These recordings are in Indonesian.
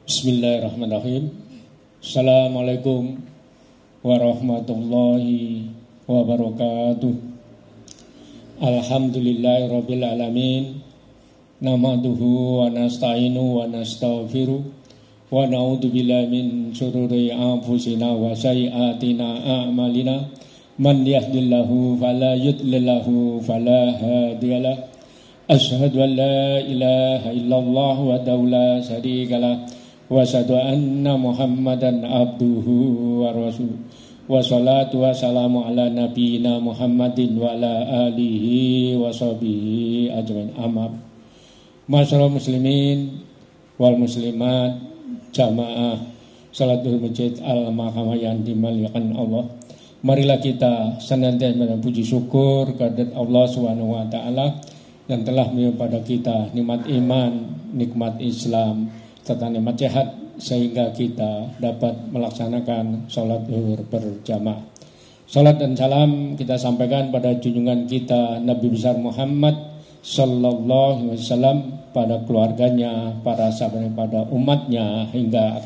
Bismillahirrahmanirrahim. Assalamualaikum warahmatullahi wabarakatuh. Alhamdulillahirabbil alamin. Nahmaduhu wa nasta'inu wa nastaghfiruh wa na'udzu billahi min syururi anfusina wa sayyiatina a'malina. Man yahdihillahu fala mudilla lahu fala hadiyalah. Asyhadu an la ilaha illallah wahdahu la syarikalah wa asyhadu anna Muhammadan abduhu wa rasuluh. Wassalatu wassalamu ala nabiyyina Muhammadin wa ala alihi wa sahbihi ajmain. Amma Masyaallah muslimin wal muslimat jamaah salatul masjid al-mahkamah yang dimuliakan Allah. Marilah kita senantiasa memuji syukur kehadirat Allah Subhanahu wa taala yang telah memberikan pada kita nikmat iman, nikmat Islam, serta nikmat sehat sehingga kita dapat melaksanakan salat zuhur berjamaah. Salat dan salam kita sampaikan pada junjungan kita Nabi besar Muhammad sallallahu alaihi wasallam, pada keluarganya, para sahabatnya, pada umatnya hingga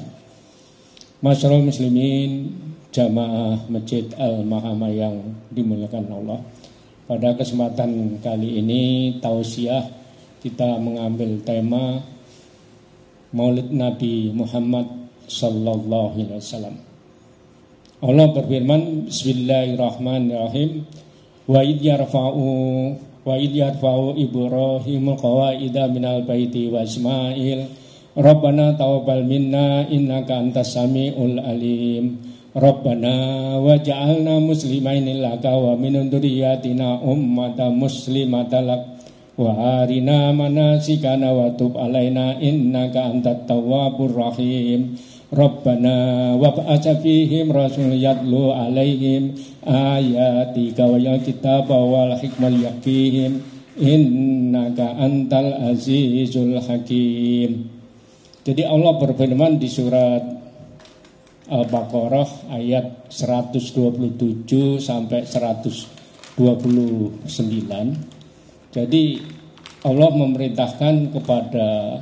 masyaallah muslimin jamaah Masjid Al-Mahkamah yang dimuliakan Allah. Pada kesempatan kali ini tausiah kita mengambil tema Maulid Nabi Muhammad sallallahu alaihi wasallam. Allah berfirman, Bismillahirrahmanirrahim. Wa id yarfa'u Ibrahimul qawaida minal baiti wa Ismail Rabbana taqabbal minna innaka antas samiul alim. Rabbana waj'alna muslimaini laka wa min dzurriyyatina ummatan muslimatan lak wa arina manasikana wa tub alaina innaka antat tawwabur rahim. Rabbana wab'ats fihim rasul yatlu alaihim ayatika wa kitaba wal hikmah yaqihim innaka antal azizul hakim. Jadi Allah berfirman di surat Al-Baqarah ayat 127 sampai 129. Jadi Allah memerintahkan kepada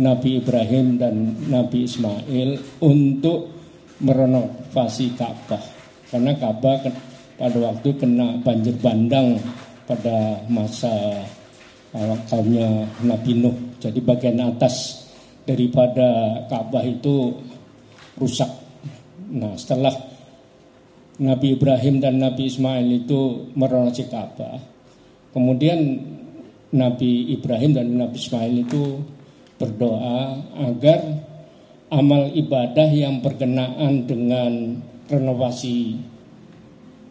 Nabi Ibrahim dan Nabi Ismail untuk merenovasi Ka'bah, karena Ka'bah pada waktu kena banjir bandang pada masa kaumnya Nabi Nuh. Jadi bagian atas daripada Ka'bah itu rusak. Nah, setelah Nabi Ibrahim dan Nabi Ismail itu merenovasi Ka'bah, kemudian Nabi Ibrahim dan Nabi Ismail itu berdoa agar amal ibadah yang berkenaan dengan renovasi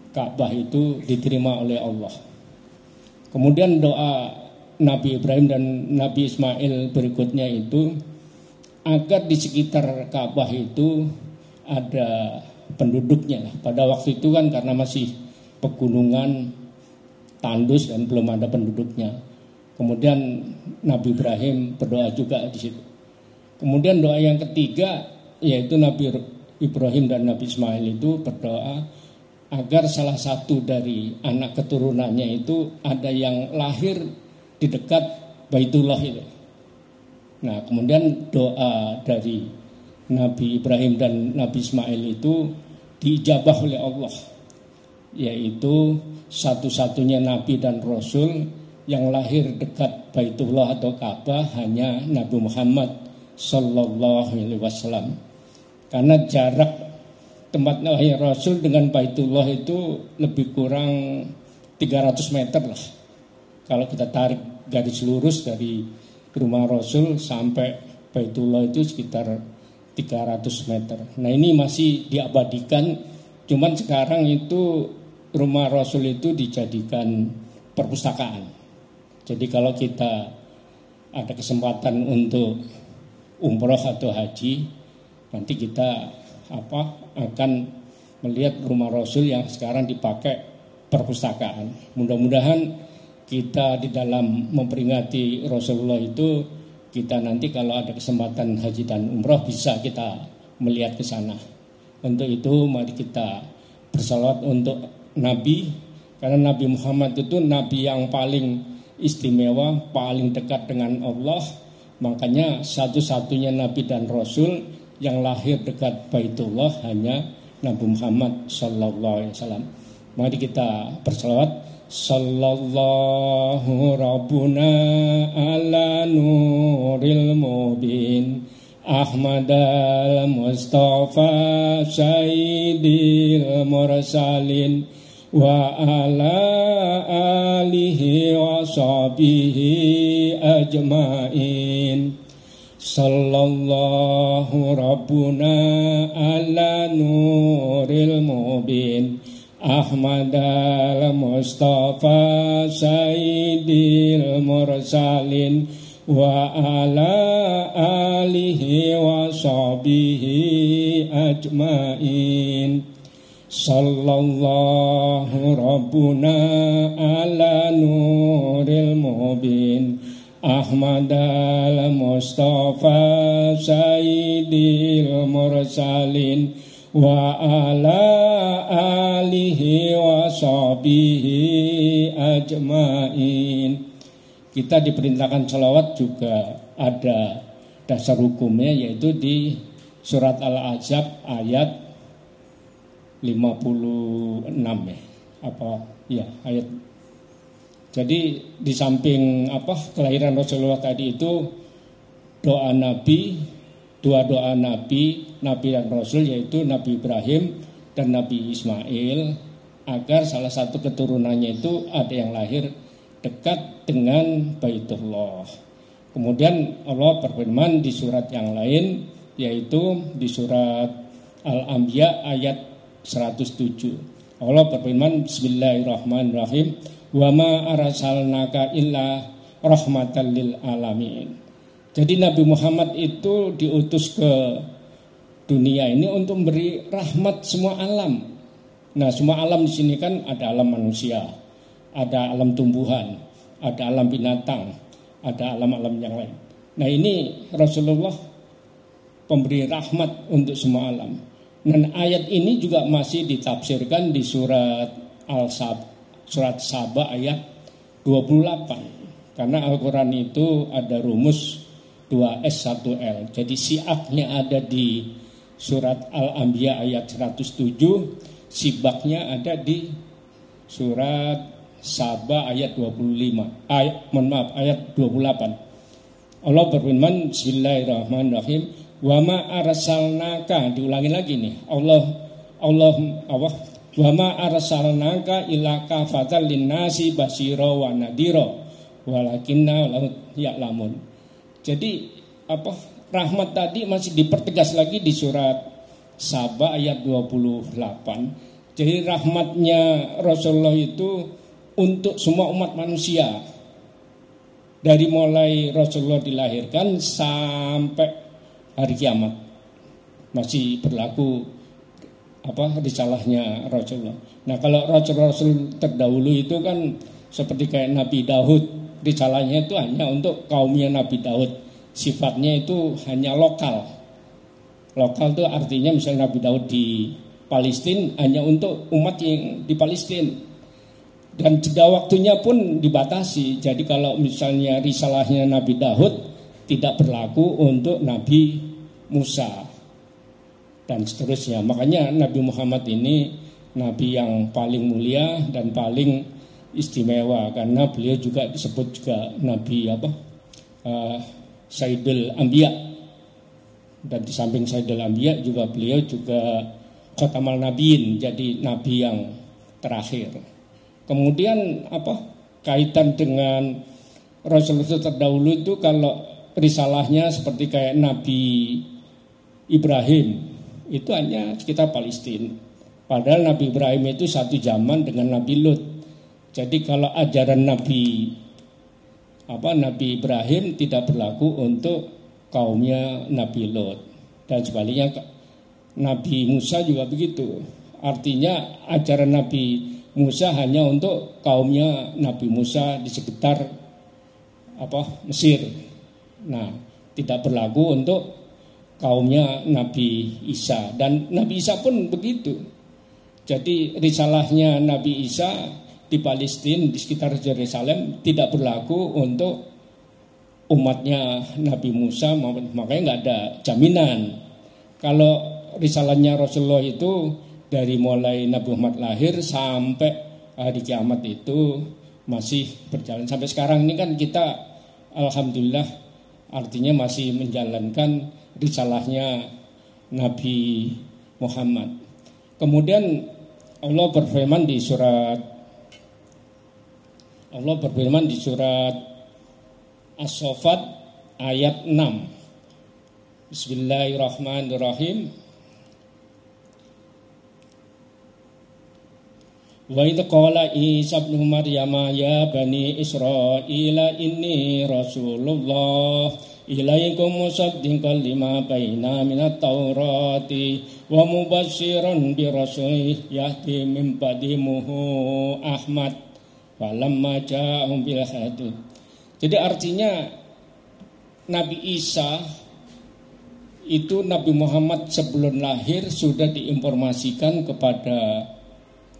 Ka'bah itu diterima oleh Allah. Kemudian doa Nabi Ibrahim dan Nabi Ismail berikutnya itu agar di sekitar Ka'bah itu ada penduduknya. Pada waktu itu kan karena masih pegunungan tandus dan belum ada penduduknya. Kemudian Nabi Ibrahim berdoa juga di situ. Kemudian doa yang ketiga yaitu Nabi Ibrahim dan Nabi Ismail itu berdoa agar salah satu dari anak keturunannya itu ada yang lahir di dekat Baitullah itu. Nah, kemudian doa dari Nabi Ibrahim dan Nabi Ismail itu diijabah oleh Allah, yaitu satu-satunya Nabi dan Rasul yang lahir dekat Baitullah atau Ka'bah hanya Nabi Muhammad sallallahu alaihi wasallam. Karena jarak tempat lahir Rasul dengan Baitullah itu lebih kurang 300 meter lah. Kalau kita tarik garis lurus dari rumah Rasul sampai Baitullah itu sekitar 300 meter. Nah, ini masih diabadikan, cuman sekarang itu rumah Rasul itu dijadikan perpustakaan. Jadi kalau kita ada kesempatan untuk umroh atau haji, nanti kita akan melihat rumah Rasul yang sekarang dipakai perpustakaan. Mudah-mudahan kita di dalam memperingati Rasulullah itu, kita nanti kalau ada kesempatan haji dan umroh bisa kita melihat ke sana. Untuk itu mari kita bersalawat untuk Nabi, karena Nabi Muhammad itu Nabi yang paling istimewa, paling dekat dengan Allah, Makanya satu-satunya Nabi dan Rasul yang lahir dekat Baitullah hanya Nabi Muhammad sallallahu alaihi wasallam. Mari kita berselawat. Sallallahu Rabbuna ala nuril mubin Ahmad al-Mustafa Sayyidil Mursalin wa ala alihi wa sahbihi ajmain. Sallallahu Rabbuna ala nuril mubin Ahmad al-Mustafa Sayyidil Mursalin wa ala alihi wa sahbihi ajmain. Sallallahu Rabbuna ala nuril mubin Ahmad al-Mustafa Sayyidil Mursalin wa ala alihi wa sahbihi ajmain. Kita diperintahkan sholawat juga ada dasar hukumnya, yaitu di surat Al-Ahzab ayat 56 ayat. Jadi di samping kelahiran Rasulullah tadi itu dua doa Nabi dan Rasul, yaitu Nabi Ibrahim dan Nabi Ismail, agar salah satu keturunannya itu ada yang lahir dekat dengan Baitullah. Kemudian Allah berfirman di surat yang lain, yaitu di surat Al-Anbiya ayat 107. Allah berfirman, Bismillahirrahmanirrahim, wa ma arsalnaka illa rahmatan lil alamin. Jadi Nabi Muhammad itu diutus ke dunia ini untuk memberi rahmat semua alam. Nah, semua alam di sini kan ada alam manusia, ada alam tumbuhan, ada alam binatang, ada alam-alam yang lain. Nah, ini Rasulullah pemberi rahmat untuk semua alam. Dan ayat ini juga masih ditafsirkan di surat surat Saba ayat 28. Karena Al-Quran itu ada rumus 2S1L. Jadi siaknya ada di surat Al-Anbiya ayat 107, sibaknya ada di surat Saba ayat 25. Ayat 28. Allah berfirman, Bismillahirrahmanirrahim, wa ma arsalnaka, diulangi lagi nih. Allah wa ma arsalnaka illa kafatan linnasi basyira wa nadhira walakinna ya'lamun. Jadi rahmat tadi masih dipertegas lagi di surat Saba ayat 28. Jadi rahmatnya Rasulullah itu untuk semua umat manusia. Dari mulai Rasulullah dilahirkan sampai hari kiamat masih berlaku risalahnya Rasulullah. Nah, kalau Rasul terdahulu itu kan seperti kayak Nabi Daud, risalahnya itu hanya untuk kaumnya Nabi Daud. Sifatnya itu hanya lokal. Lokal itu artinya misalnya Nabi Daud di Palestina hanya untuk umat yang di Palestina. Dan jeda waktunya pun dibatasi. Jadi kalau misalnya risalahnya Nabi Daud tidak berlaku untuk Nabi Musa dan seterusnya. Makanya Nabi Muhammad ini Nabi yang paling mulia dan paling istimewa, karena beliau juga disebut juga Nabi Sayyidul Anbiya. Dan di samping Sayyidul Anbiya juga beliau juga Khatamal Nabiin, jadi Nabi yang terakhir. Kemudian kaitan dengan Rasul-Rasul terdahulu itu, kalau risalahnya seperti kayak Nabi Ibrahim itu hanya sekitar Palestina. Padahal Nabi Ibrahim itu satu zaman dengan Nabi Lut. Jadi kalau ajaran Nabi Ibrahim tidak berlaku untuk kaumnya Nabi Lut. Dan sebaliknya Nabi Musa juga begitu. Artinya ajaran Nabi Musa hanya untuk kaumnya Nabi Musa di sekitar Mesir. Nah, tidak berlaku untuk kaumnya Nabi Isa, dan Nabi Isa pun begitu. Jadi risalahnya Nabi Isa di Palestina di sekitar Yerusalem tidak berlaku untuk umatnya Nabi Musa, makanya nggak ada jaminan. Kalau risalahnya Rasulullah itu dari mulai Nabi Muhammad lahir sampai hari kiamat itu masih berjalan sampai sekarang ini kan kita alhamdulillah artinya masih menjalankan risalahnya Nabi Muhammad. Kemudian Allah berfirman di surat As-Saffat ayat 6. Bismillahirrahmanirrahim. Wa idh qala Isa ibnu Maryam ya bani Israila inni rasulullah ilaikum musaddiqan lima baina minat taurati wa mubassyiran bi rasulin yahdi min ba'dihi Ahmad falamma ja'ahum bil hadid. Jadi artinya Nabi Isa itu Nabi Muhammad sebelum lahir sudah diinformasikan kepada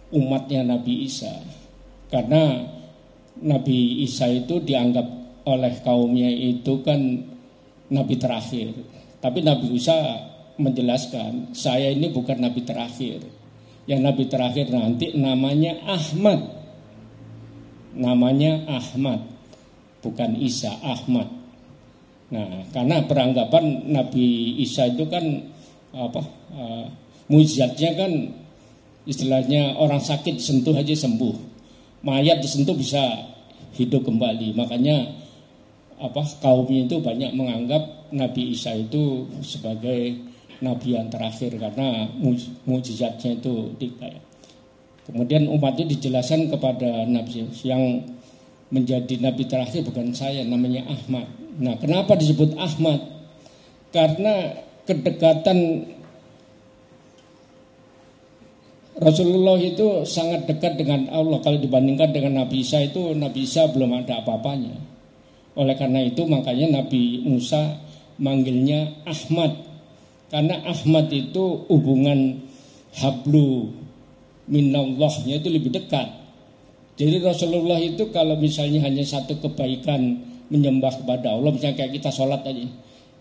umatnya Nabi Isa. Karena Nabi Isa itu dianggap oleh kaumnya itu kan Nabi terakhir. Tapi Nabi Isa menjelaskan, saya ini bukan Nabi terakhir. Yang Nabi terakhir nanti namanya Ahmad. Namanya Ahmad. Bukan Isa, Ahmad. Nah, karena beranggapan Nabi Isa itu kan mujizatnya kan istilahnya orang sakit disentuh aja sembuh, mayat disentuh bisa hidup kembali. Makanya kaumnya itu banyak menganggap Nabi Isa itu sebagai nabi yang terakhir karena mujizatnya itu dipercaya. Kemudian umatnya dijelaskan kepada Nabi yang menjadi nabi terakhir bukan saya, namanya Ahmad. Nah, kenapa disebut Ahmad? Karena kedekatan Rasulullah itu sangat dekat dengan Allah. Kalau dibandingkan dengan Nabi Isa itu, Nabi Isa belum ada apa-apanya. Oleh karena itu makanya Nabi Musa manggilnya Ahmad. Karena Ahmad itu hubungan hablu minallahnya itu lebih dekat. Jadi Rasulullah itu kalau misalnya hanya satu kebaikan menyembah kepada Allah, misalnya kayak kita sholat aja,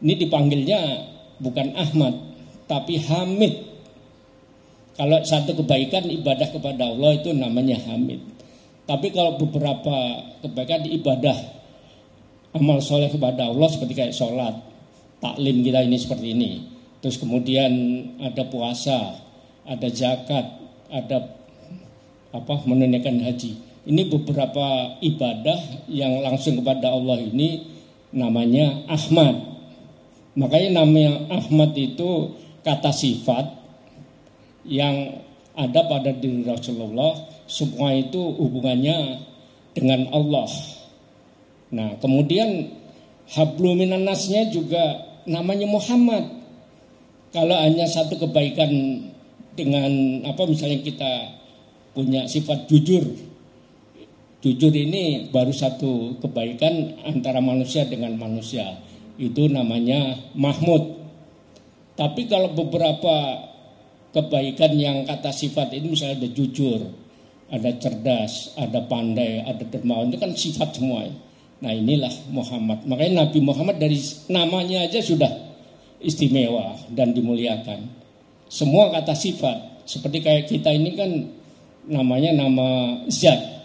ini dipanggilnya bukan Ahmad tapi Hamid. Kalau satu kebaikan ibadah kepada Allah itu namanya Hamid. Tapi kalau beberapa kebaikan ibadah amal soleh kepada Allah seperti kayak sholat, taklim kita ini seperti ini, terus kemudian ada puasa, ada zakat, ada menunaikan haji. Ini beberapa ibadah yang langsung kepada Allah ini namanya Ahmad. Makanya namanya Ahmad itu kata sifat yang ada pada diri Rasulullah, semua itu hubungannya dengan Allah. Nah, kemudian hablu minan nasnya juga namanya Muhammad. Kalau hanya satu kebaikan dengan misalnya kita punya sifat jujur. Jujur ini baru satu kebaikan antara manusia dengan manusia. Itu namanya Mahmud. Tapi kalau beberapa kebaikan yang kata sifat itu misalnya ada jujur, ada cerdas, ada pandai, ada dermawan, itu kan sifat semua. Nah, inilah Muhammad. Makanya Nabi Muhammad dari namanya aja sudah istimewa dan dimuliakan. Semua kata sifat. Seperti kayak kita ini kan namanya nama zat.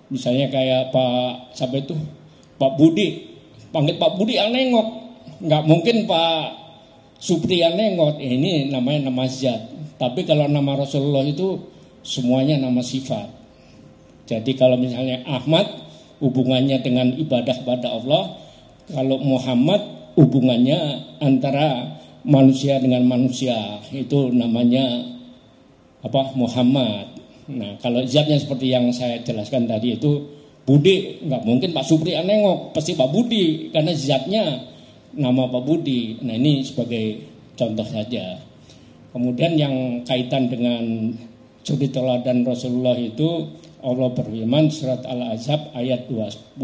Misalnya kayak Pak Budi, panggil Pak Budi yang nengok, nggak mungkin Pak Supri yang nengok. Ini namanya nama zat. Tapi kalau nama Rasulullah itu semuanya nama sifat. Jadi kalau misalnya Ahmad hubungannya dengan ibadah kepada Allah, kalau Muhammad hubungannya antara manusia dengan manusia, itu namanya Muhammad. Nah, kalau zatnya seperti yang saya jelaskan tadi itu Budi, nggak mungkin Pak Supri nengok, pasti Pak Budi karena zatnya nama Pak Budi. Nah, ini sebagai contoh saja. Kemudian yang kaitan dengan suri teladan Rasulullah itu Allah berfirman surat Al-Ahzab ayat 21.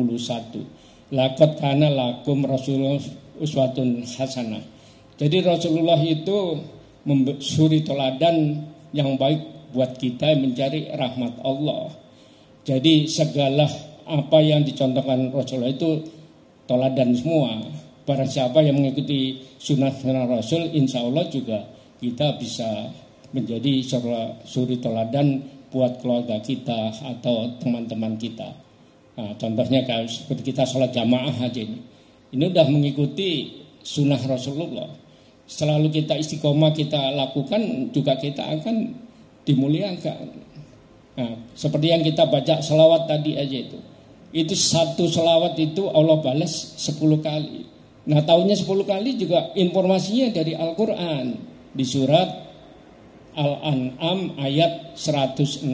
Laqad kana lakum Rasulullah uswatun hasanah. Jadi Rasulullah itu suri teladan yang baik buat kita mencari rahmat Allah. Jadi segala apa yang dicontohkan Rasulullah itu toladan semua. Barang siapa yang mengikuti sunnah Rasul, insya Allah juga kita bisa menjadi suri toladan buat keluarga kita atau teman-teman kita. Nah, contohnya kayak seperti kita sholat jamaah aja ini. Ini udah mengikuti sunnah Rasulullah. Selalu kita istiqomah kita lakukan, juga kita akan dimuliakan. Nah, seperti yang kita baca selawat tadi aja itu. Itu satu selawat itu Allah balas 10 kali. Nah, tahunnya 10 kali juga informasinya dari Al-Quran. Di surat Al-An'am ayat 160.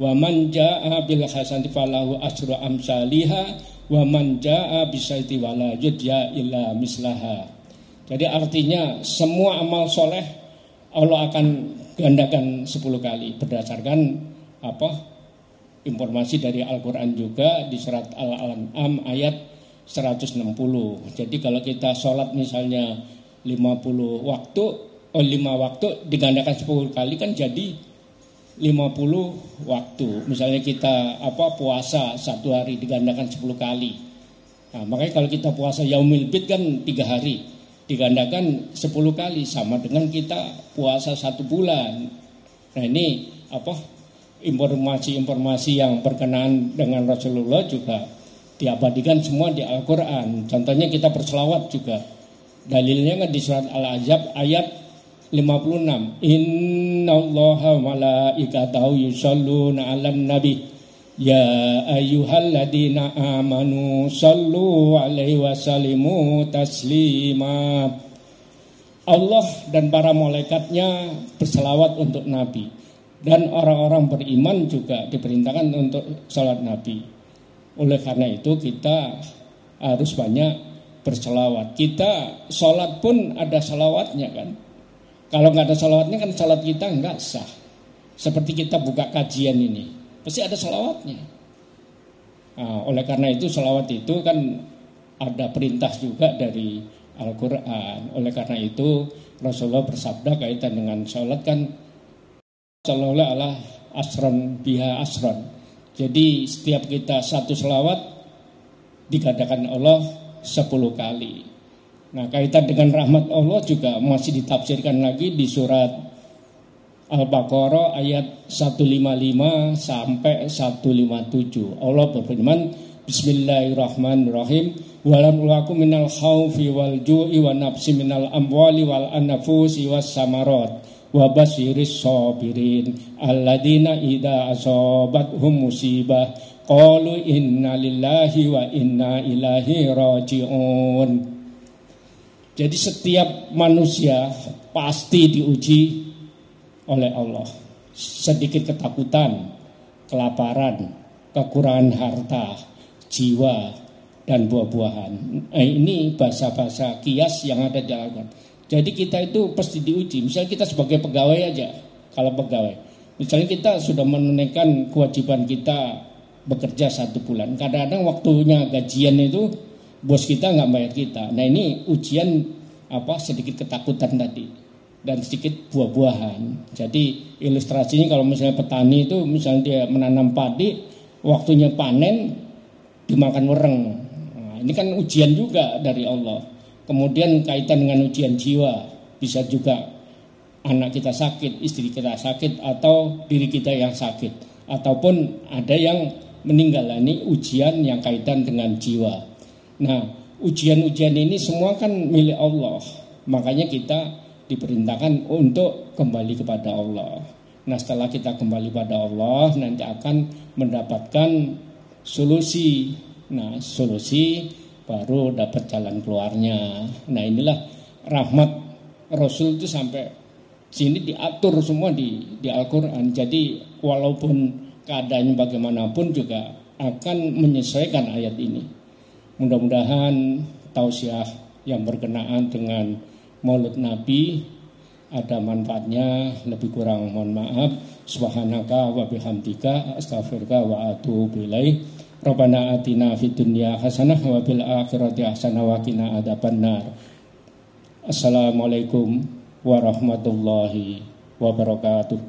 Wa man jaa'a bil hasanati falahu asyru amsalihha wa man jaa'a bisaiti wala yudya illa mislaha. Jadi artinya semua amal soleh Allah akan gandakan 10 kali berdasarkan informasi dari Al-Quran juga di surat Al-An'am ayat 160. Jadi kalau kita sholat misalnya 5 waktu digandakan 10 kali kan jadi 50 waktu. Misalnya kita puasa 1 hari digandakan 10 kali. Nah, makanya kalau kita puasa yaumil bid kan 3 hari digandakan 10 kali sama dengan kita puasa 1 bulan. Nah, ini informasi-informasi yang berkenaan dengan Rasulullah juga diabadikan semua di Al-Quran. Contohnya kita berselawat juga. Dalilnya kan di surat Al-Ahzab ayat 56. Innallaha malaikatahu yusholluna 'alan nabi ya ayyuhalladzina amanu shallu 'alaihi wasallimu taslima. Allah dan para malaikatnya berselawat untuk Nabi, dan orang-orang beriman juga diperintahkan untuk salat Nabi. Oleh karena itu kita harus banyak berselawat. Kita sholat pun ada salawatnya kan. Kalau nggak ada salawatnya kan salat kita nggak sah. Seperti kita buka kajian ini, pasti ada salawatnya. Nah, oleh karena itu salawat itu kan ada perintah juga dari Al-Quran. Oleh karena itu Rasulullah bersabda kaitan dengan salat kan, sallallahu ala asron biha asron. Jadi setiap kita satu selawat dikatakan Allah 10 kali. Nah, kaitan dengan rahmat Allah juga masih ditafsirkan lagi di surat Al-Baqarah ayat 155 sampai 157. Allah berfirman, Bismillahirrahmanirrahim. Walam ulakum minal khawfi wal ju'i wa nafsi minal amwali wal anfusi was samarat wa basyiris sabirin alladzina idza asabathum musibah qalu inna lillahi wa inna ilaihi raji'un. Jadi setiap manusia pasti diuji oleh Allah. Sedikit ketakutan, kelaparan, kekurangan harta, jiwa, dan buah-buahan. Ini bahasa-bahasa kias yang ada di Al-Quran. Jadi kita itu pasti diuji. Misalnya kita sebagai pegawai aja, kalau pegawai. Misalnya kita sudah menunaikan kewajiban kita bekerja 1 bulan. Kadang-kadang waktunya gajian itu bos kita nggak bayar kita. Nah, ini ujian sedikit ketakutan tadi dan sedikit buah-buahan. Jadi ilustrasinya kalau misalnya petani itu misalnya dia menanam padi, waktunya panen dimakan wereng. Nah, ini kan ujian juga dari Allah. Kemudian kaitan dengan ujian jiwa, bisa juga anak kita sakit, istri kita sakit, atau diri kita yang sakit, ataupun ada yang meninggal. Ini ujian yang kaitan dengan jiwa. Nah, ujian-ujian ini semua kan milik Allah. Makanya kita diperintahkan untuk kembali kepada Allah. Nah, setelah kita kembali pada Allah, nanti akan mendapatkan solusi. Nah, solusi baru dapat jalan keluarnya. Nah, inilah rahmat Rasul itu sampai sini diatur semua di Al-Quran. Jadi walaupun keadaannya bagaimanapun juga akan menyesuaikan ayat ini. Mudah-mudahan tausiah yang berkenaan dengan Maulid Nabi ada manfaatnya. Lebih kurang mohon maaf. Subhanaka wa bihamdika astaghfiruka wa atubu ilaik. Rabbana atina fid dunya hasanah wa fil akhirati hasanah wa qina adzabannar. Assalamualaikum warahmatullahi wabarakatuh.